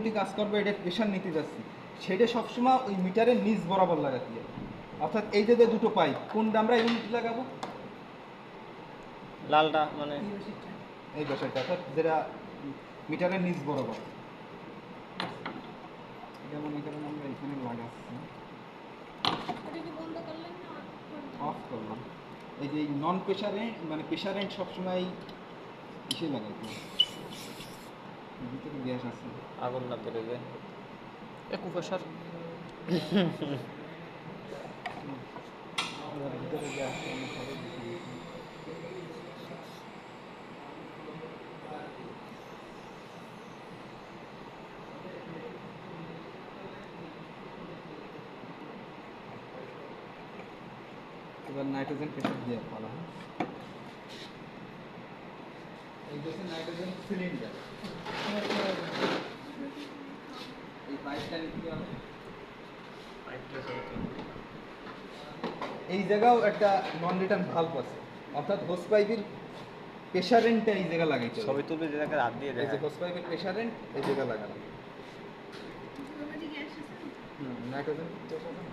Duty কাজ করবে, এটা প্রেশার নিতে যাচ্ছি, সেটা সবসময় ওই মিটারের নিচ বরাবর লাগাতে হবে। অর্থাৎ এই যে দুটো পাইপ, কোনটা আমরা ইউনিট লাগাবো? লালটা মানে এই বসাটা, অর্থাৎ যেটা মিটারের নিচ বরাবর। যেমন এখানে আমরা এখানে লাগাচ্ছি, অফ করলাম। এই যে নন প্রেশারে মানে প্রেশার এন্ড সবসময় কিসে লাগাইতে হবে? ভিতরে গ্যাস আছে, আগুন না ধরে যায়। একুপ্রেশার ভিতরে গ্যাস অনেক হবে। এবার নাইট্রোজেন প্রেশার দিয়ে বলা হয়। এই যে নাইট্রোজেন সিলিন্ডার, এই পাইপটা নিতে হবে। এই জায়গাও একটা নন রিটার্ন ভালভ আছে, অর্থাৎ হোস পাইপের প্রেশার এন্ডটা এই জায়গা লাগাইতে হবে। ছবি তুলবে যে জায়গায় হাত দিয়ে এই দেয়। যে হোস পাইপের প্রেশার এন্ড এই জায়গা লাগানো। নাইট্রোজেন গ্যাস আছে না?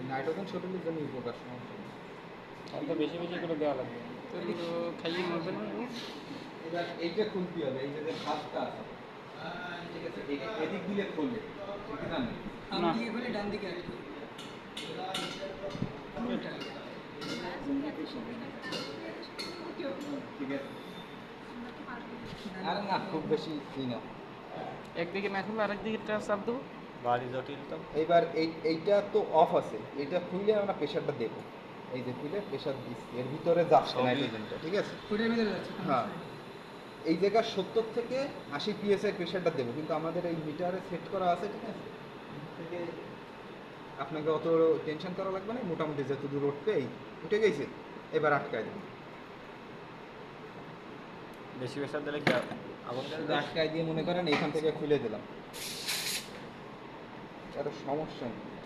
নাইট্রোজেন শরীরের জন্য উপকার, সমস্যা নেই। অল্প বেশি বেশি করে দেওয়া লাগবে। এগুলো খাইয়ে মরবে না। এবার এইটা খুলতে হবে, এই যে ভাতটা আছে, ঠিক আছে, এদিক দিলে খুলবে, ঠিক না? ডান দিকে খুলে ডান দিকে আসবে। ঠিক আছে, আর না খুব বেশি ই না। একদিকে না খুলে আরেকদিকে চাপ দেবো। বাড়ি জটিল তো। এইবার এইটা তো অফ আছে, এটা খুলে আমরা প্রেশারটা দেবো। এই যে খুলে প্রেশার দিচ্ছি, এর ভিতরে যাচ্ছে সবই- নাইট্রোজেনটা, ঠিক আছে। ওইটার ভিতরে যাচ্ছে। হ্যাঁ, এই জায়গা 70 থেকে 80 পিএসআই প্রেশারটা দেবো, কিন্তু আমাদের এই মিটারে সেট করা আছে, ঠিক আছে। থেকে আপনাকে অত টেনশন করা লাগবে না, মোটামুটি যত দূর উঠবে এই উঠে গেছে, এবার আটকায় দেবো। বেশি প্রেশার দিলে কি আগুন ধরে যায়? আটকায় দিয়ে মনে করেন এইখান থেকে খুলে দিলাম, আর সমস্যা নেই।